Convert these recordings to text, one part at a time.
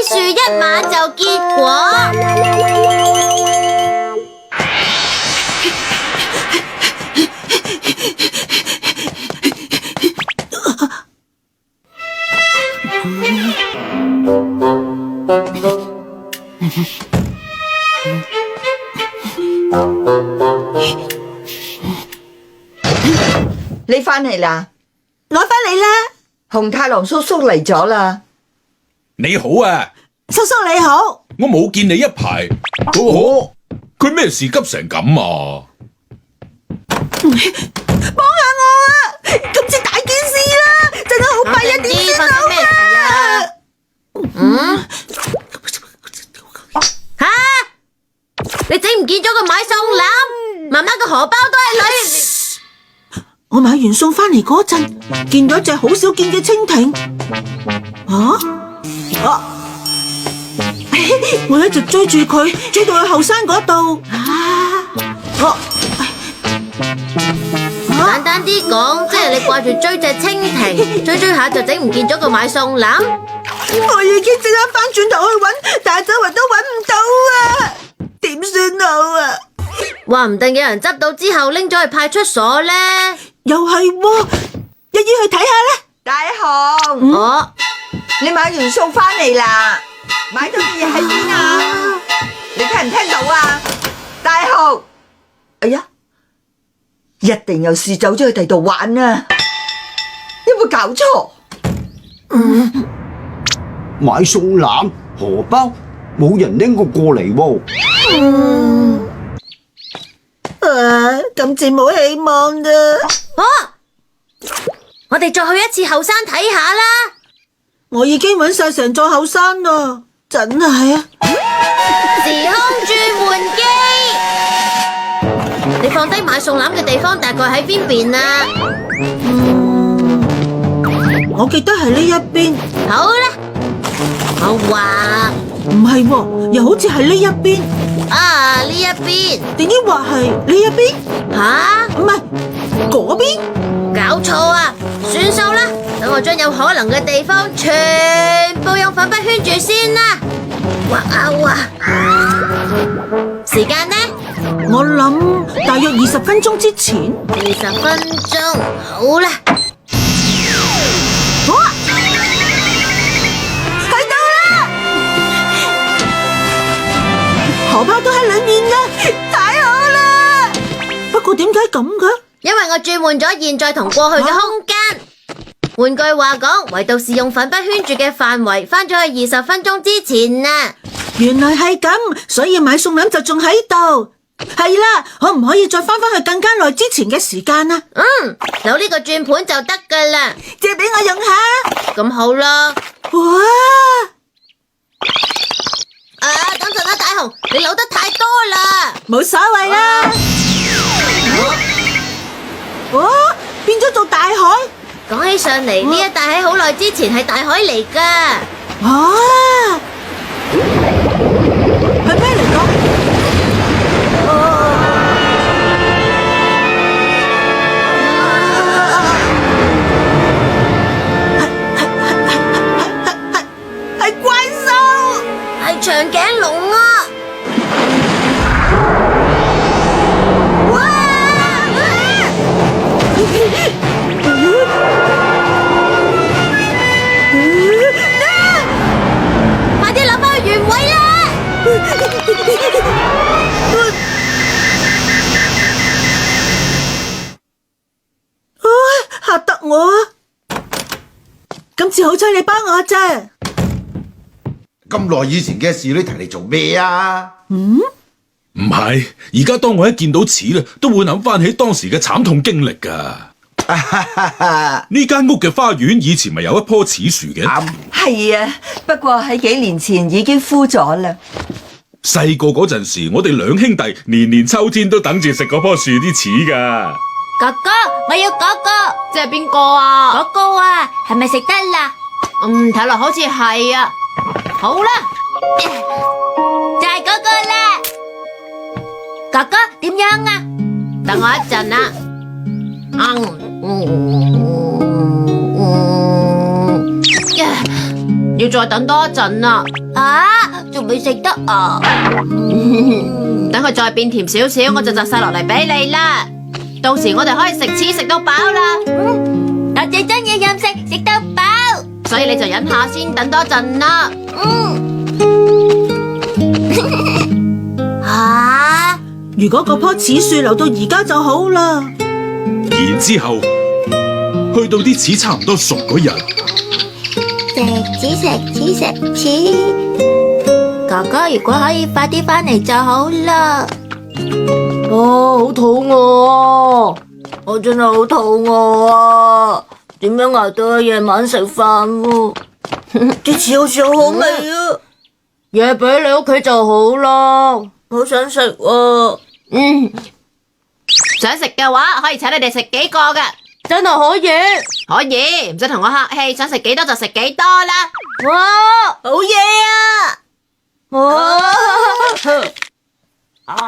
樹一馬就結果。你返嚟啦？我返嚟啦，紅太狼叔叔嚟咗啦。你好啊，叔叔你好。我冇見你一排。哦，佢咩事急成咁啊？幫下我啊！今次大件事啦，真係好弊啊！點算好啊？吓！你整唔見咗個買餸籃？媽媽個荷包都係裏。我買完餸返嚟嗰陣，見到一隻好少見嘅蜻蜓。我一直追住佢，追到去後山嗰度。簡單啲講，即係你掛住追隻蜻蜓，追下就整唔見咗個買餸籃。我已經即刻返轉頭去揾，但係周圍都揾唔到啊！點算好啊？話唔定有人執到之後拎咗去派出所咧。又係喎，一於去睇下啦。大雄，你買完餸返嚟啦？買到嘅嘢喺邊啊？你聽唔聽到啊？大雄，哎呀，一定有事走咗去第度玩啊！有冇搞錯？買餸籃、荷包，冇人拎過嚟喎。今次冇希望啦。我哋再去一次後山睇下啦。我已經揾晒成座後山啦，真係啊！時空轉換機，你放低買餸籃嘅地方大概喺邊啊？我記得係呢一邊。好啦，我話唔係喎，又好似係呢一邊。呢一邊，定抑或係呢一邊？吓？唔係嗰邊？搞錯啊！算數啦，等我將有可能嘅地方全部用粉筆圈住先啦。哇！時間呢？我諗大約20分鐘之前。20分鐘，好啦。睇到啦！荷包都喺裏面啦，太好啦！不過點解咁嘅？因為我轉換咗現在同過去嘅空間。換句話講，唯獨是用粉筆圈住嘅範圍翻咗去20分鐘之前啊！原來係咁，所以買餸籃就仲喺度。係啦，可唔可以再翻去更加耐之前嘅時間啊？有呢個轉盤就得噶啦。借俾我用下。咁好啦。哇！等陣啦，大雄，你扭得太多啦。冇所謂啦。變咗做大海。講起上嚟，呢一帶喺好耐之前係大海嚟噶。係咩嚟噶？係怪獸，係長頸龍啊！快啲扭返去原位啦！嚇得我！今次好彩你幫我啫。咁耐以前嘅事你提嚟做咩啊？唔係，而家當我一見到柿咧，都會諗翻起當時嘅慘痛經歷噶。呢間屋嘅花園以前咪有一棵柿樹嘅？係啊，不過喺幾年前已經枯咗啦。細個嗰陣時，我哋兩兄弟年年秋天都等住食嗰棵樹啲柿噶。哥哥，我要嗰個，即係邊個啊？嗰個啊，係咪食得啦？睇落好似係啊。好啦，就係嗰個啦。哥哥點樣啊？等我一陣啊。要再等多一陣啦。啊，仲未食得啊？等佢再變甜少少，我就摘晒落嚟俾你啦。到時我哋可以食翅食到飽啦。我最中意任食，食到飽。所以你就忍下先，等多陣啦。啊！如果嗰棵柿樹留到而家就好啦。然之後去到啲柿差唔多熟嗰日，食柿。哥哥如果可以快啲翻嚟就好啦。好肚餓啊！我真係好肚餓啊！點樣捱到夜晚食飯喎？啲柿好似好好味啊！嘢俾你屋企就好啦，好想食啊！想食嘅話，可以請你哋食幾個㗎。真係可以！可以，唔使同我客氣，想食幾多就食幾多啦。哇，好嘢啊！哇，好好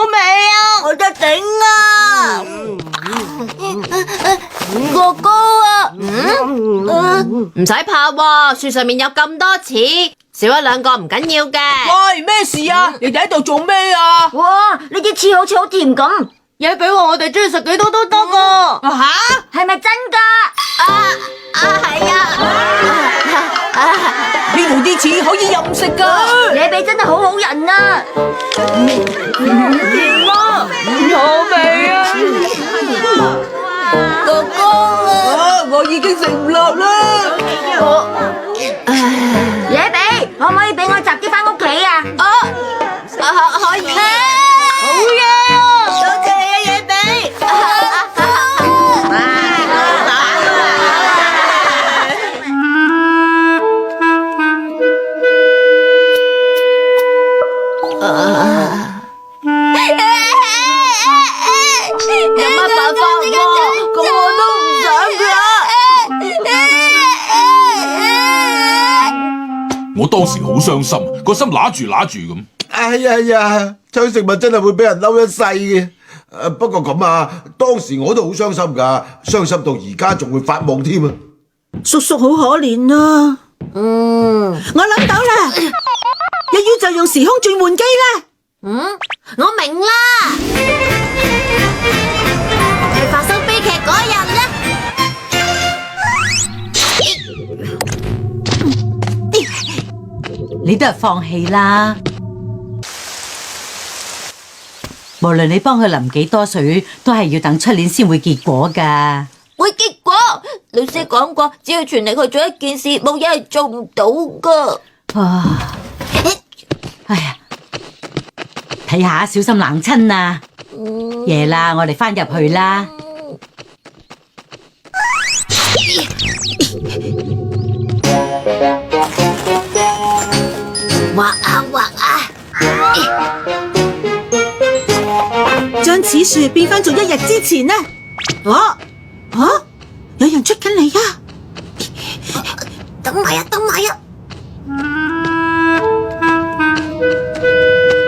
味啊！我得頂啊！哥哥啊，唔使怕喎，樹上面有咁多柿，少一兩個唔緊要嘅。喂，咩事啊？你哋喺度做咩啊？哇，呢啲柿好似好甜咁，嘢俾我哋中意食幾多都得噶。吓？係咪真噶？係啊！呢度啲柿可以任食噶。野比真係好好人啊！甜啊，好味啊！哥哥啊，我已經食唔落啦。野比，可唔可以俾我摘啲翻屋企啊？可以。好嘢啊！多謝你啊，野比。有乜辦法喎？咁我都唔想㗎。我當時好傷心，個心揦住咁。哎呀，搶食物真係會俾人嬲一世嘅。不過咁啊，當時我都好傷心㗎，傷心到而家仲會發夢添啊！叔叔好可憐啊！我諗到啦，一於就用時空轉換機啦。我明啦，係發生悲劇嗰日啦。你都係放棄啦。無論你幫佢淋幾多水，都係要等出年先會結果噶。會結果，老師講過，只要全力去做一件事，冇嘢係做唔到噶。啊！哎呀，睇下小心冷親啊！夜啦，我哋翻入去啦。畫啊畫啊！將柿樹變翻做一日之前呢？有人出緊嚟啊！等埋啊，等埋啊！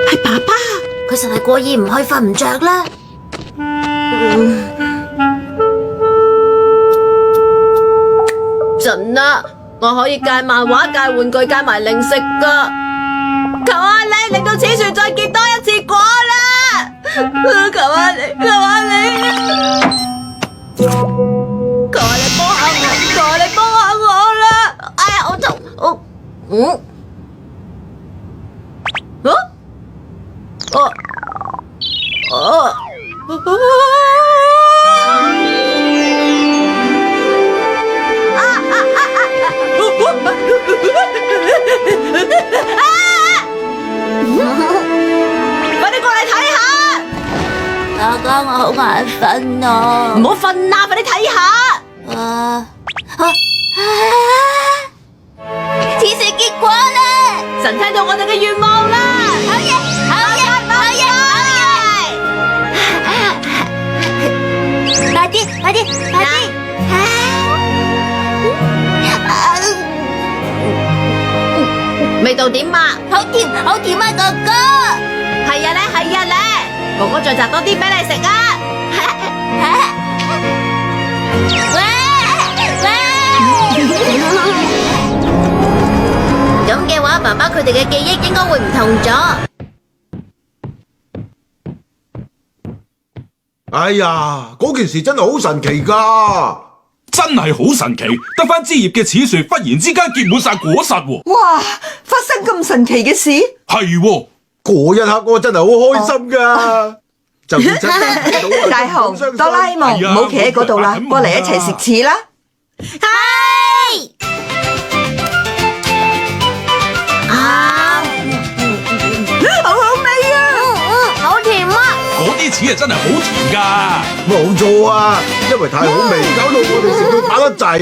係爸爸，佢實係過意唔去，瞓唔着啦。神啊！我可以戒漫畫、戒玩具、戒埋零食噶。求下你，令到此樹再結多一次果啦！求下你，求下你！求下你幫下我，求下你幫下我啦！哎呀，我痛！快啲過嚟睇下！大家我好眼瞓啊！唔好瞓啦，快啲睇下！此樹結果啦！神聽到我哋嘅願望啦！好嘢，好嘢，好嘢，好嘢！快啲，快啲，快啲！味道點啊？好甜，好甜啊，哥哥！係啊咧，係啊咧，哥哥再摘多啲俾你食啊！喂喂！咁嘅話，爸爸佢哋嘅記憶應該會唔同咗。哎呀，嗰件事真係好神奇噶！真係好神奇，得翻枝葉嘅柿樹忽然之間結滿晒果實喎。哇！發生咁神奇嘅事，係喎，嗰一刻我真係好開心噶。就算真係睇到大雄、哆啦 A 夢，唔好企喺嗰度啦，過嚟一齊食柿啦！好好味啊！好甜啊！嗰啲柿啊真係好甜㗎。冇錯啊，因為太好味，搞到我哋食到飽得滯。